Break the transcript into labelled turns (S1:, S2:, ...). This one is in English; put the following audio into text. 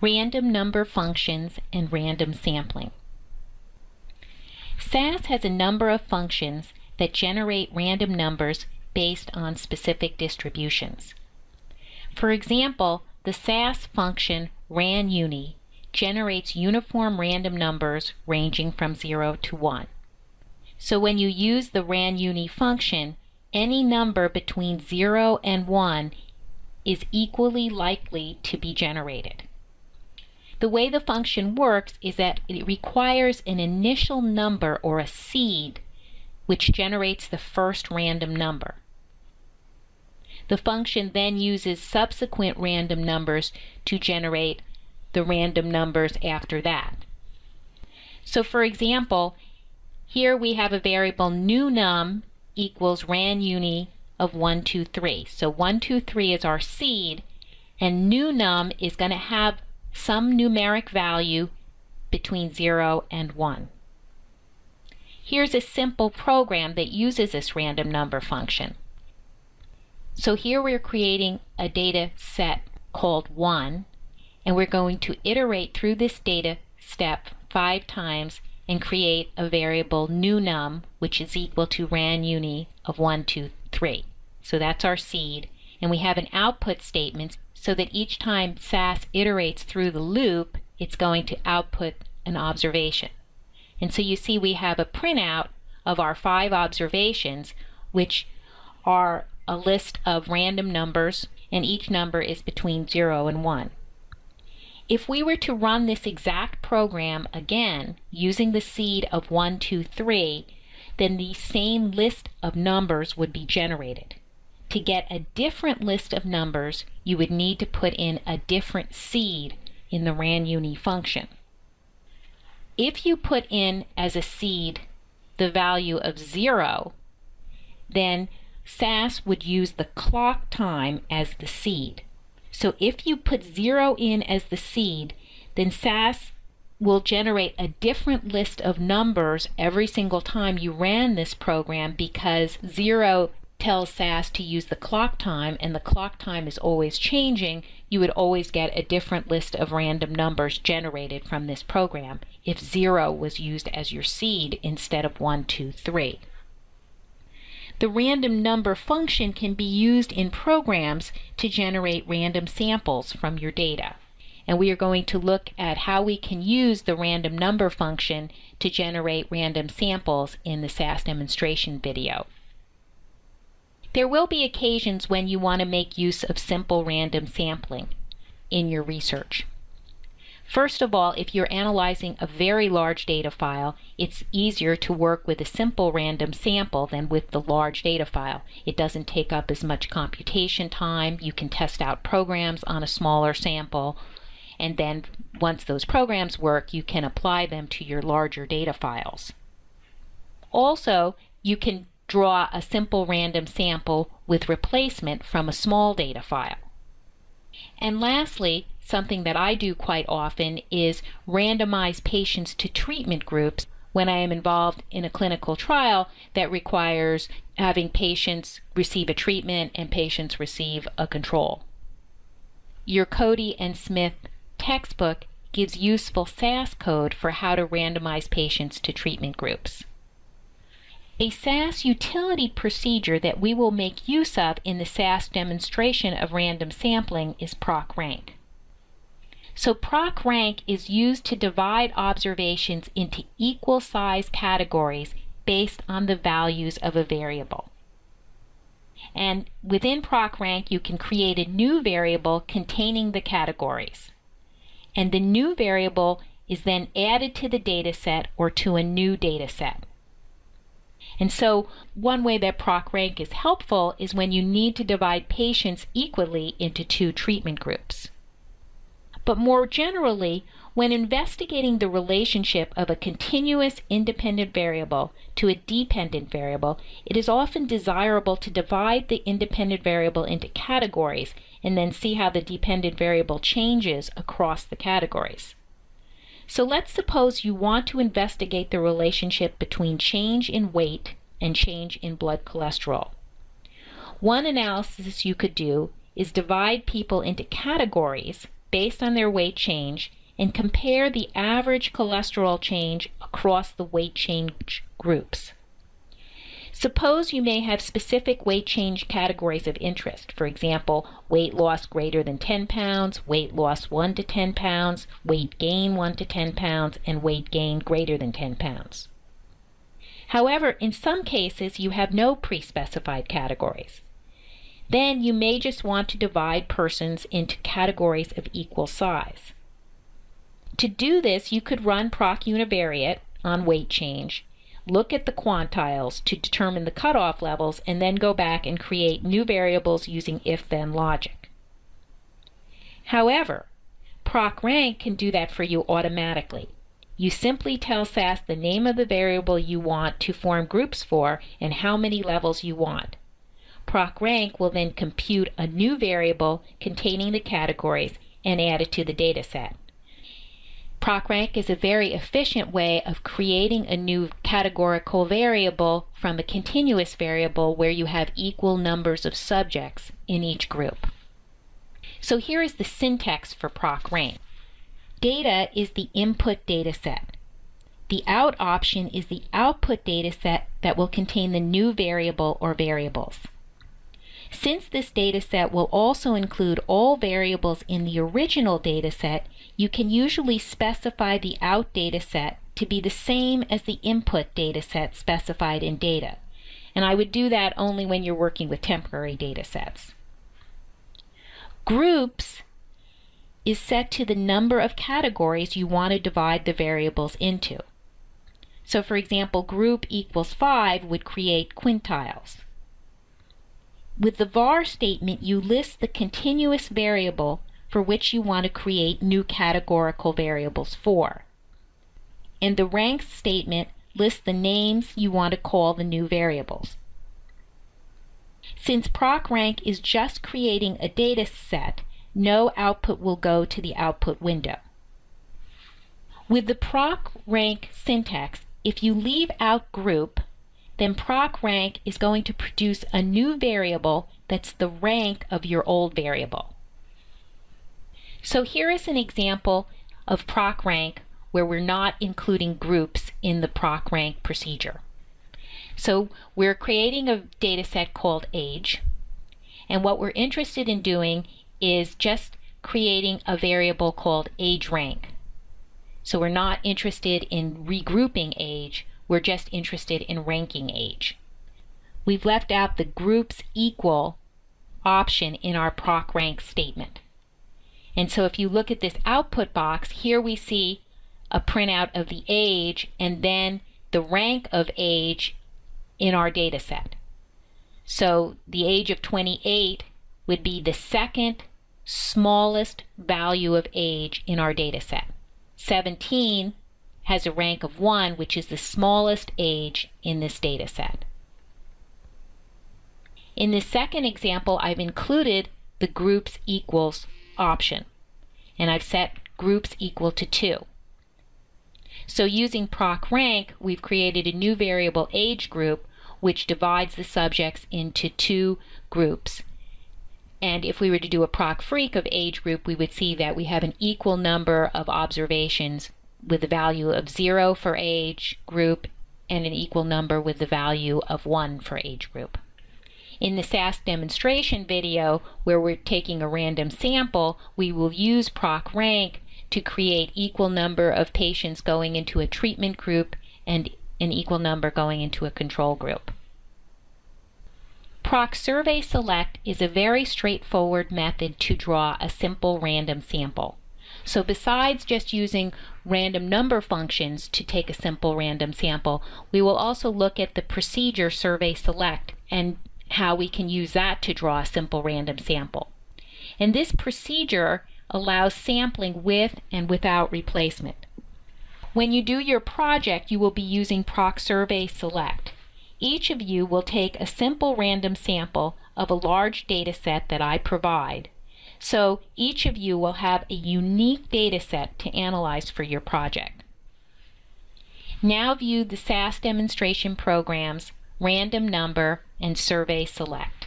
S1: Random number functions and random sampling. SAS has a number of functions that generate random numbers based on specific distributions. For example, the SAS function ranUni generates uniform random numbers ranging from 0 to 1. So when you use the ranUni function, any number between 0 and 1 is equally likely to be generated. The way the function works is that it requires an initial number or a seed which generates the first random number. The function then uses subsequent random numbers to generate the random numbers after that. So for example, here we have a variable new_num equals ranUni of 1, 2, 3. So 1, 2, 3 is our seed, and new_num is going to have some numeric value between 0 and 1. Here's a simple program that uses this random number function. So here we're creating a data set called 1, and we're going to iterate through this data step 5 times and create a variable new_num, which is equal to ranUni of 1, 2, 3. So that's our seed, and we have an output statement so that each time SAS iterates through the loop, it's going to output an observation. And so you see we have a printout of our 5 observations, which are a list of random numbers, and each number is between 0 and 1. If we were to run this exact program again using the seed of 1, 2, 3, then the same list of numbers would be generated. To get a different list of numbers, you would need to put in a different seed in the ranUni function. If you put in as a seed the value of 0, then SAS would use the clock time as the seed. So if you put 0 in as the seed, then SAS will generate a different list of numbers every single time you ran this program, because 0 tells SAS to use the clock time, and the clock time is always changing. You would always get a different list of random numbers generated from this program if 0 was used as your seed instead of 1, 2, 3. The random number function can be used in programs to generate random samples from your data. And we are going to look at how we can use the random number function to generate random samples in the SAS demonstration video. There will be occasions when you want to make use of simple random sampling in your research. First of all, if you're analyzing a very large data file, it's easier to work with a simple random sample than with the large data file. It doesn't take up as much computation time. You can test out programs on a smaller sample, and then once those programs work, you can apply them to your larger data files. Also, you can draw a simple random sample with replacement from a small data file. And lastly, something that I do quite often is randomize patients to treatment groups when I am involved in a clinical trial that requires having patients receive a treatment and patients receive a control. Your Cody and Smith textbook gives useful SAS code for how to randomize patients to treatment groups. A SAS utility procedure that we will make use of in the SAS demonstration of random sampling is PROC rank. So PROC rank is used to divide observations into equal size categories based on the values of a variable. And within PROC rank, you can create a new variable containing the categories. And the new variable is then added to the data set or to a new data set. And so one way that PROC rank is helpful is when you need to divide patients equally into 2 treatment groups. But more generally, when investigating the relationship of a continuous independent variable to a dependent variable, it is often desirable to divide the independent variable into categories and then see how the dependent variable changes across the categories. So let's suppose you want to investigate the relationship between change in weight and change in blood cholesterol. One analysis you could do is divide people into categories based on their weight change and compare the average cholesterol change across the weight change groups. Suppose you may have specific weight change categories of interest. For example, weight loss greater than 10 pounds, weight loss 1 to 10 pounds, weight gain 1 to 10 pounds, and weight gain greater than 10 pounds. However, in some cases, you have no pre-specified categories. Then you may just want to divide persons into categories of equal size. To do this, you could run PROC univariate on weight change, look at the quantiles to determine the cutoff levels, and then go back and create new variables using if-then logic. However, PROC rank can do that for you automatically. You simply tell SAS the name of the variable you want to form groups for and how many levels you want. PROC rank will then compute a new variable containing the categories and add it to the data set. PROC rank is a very efficient way of creating a new categorical variable from a continuous variable where you have equal numbers of subjects in each group. So here is the syntax for PROC rank. Data is the input data set. The out option is the output data set that will contain the new variable or variables. Since this data set will also include all variables in the original data set, you can usually specify the out data set to be the same as the input data set specified in data. And I would do that only when you're working with temporary data sets. Groups is set to the number of categories you want to divide the variables into. So for example, group equals 5 would create quintiles. With the var statement, you list the continuous variable for which you want to create new categorical variables for. And the rank statement lists the names you want to call the new variables. Since PROC rank is just creating a data set, no output will go to the output window. With the PROC rank syntax, if you leave out group, then PROC rank is going to produce a new variable that's the rank of your old variable. So here is an example of PROC rank where we're not including groups in the PROC rank procedure. So we're creating a data set called age, and what we're interested in doing is just creating a variable called age rank. So we're not interested in regrouping age, we're just interested in ranking age. We've left out the groups equal option in our PROC rank statement. And so if you look at this output box, here we see a printout of the age and then the rank of age in our data set. So the age of 28 would be the second smallest value of age in our data set. 17 has a rank of 1, which is the smallest age in this data set. In this second example, I've included the groups equals option, and I've set groups equal to 2. So using PROC rank, we've created a new variable age group which divides the subjects into 2 groups. And if we were to do a PROC freak of age group, we would see that we have an equal number of observations with the value of 0 for age group and an equal number with the value of 1 for age group. In the SAS demonstration video, where we're taking a random sample, we will use PROC rank to create equal number of patients going into a treatment group and an equal number going into a control group. PROC SURVEYSELECT is a very straightforward method to draw a simple random sample. So besides just using random number functions to take a simple random sample, we will also look at the procedure SURVEYSELECT and how we can use that to draw a simple random sample. And this procedure allows sampling with and without replacement. When you do your project, you will be using PROC SURVEYSELECT. Each of you will take a simple random sample of a large data set that I provide. So each of you will have a unique data set to analyze for your project. Now view the SAS demonstration programs, random number, and SURVEYSELECT.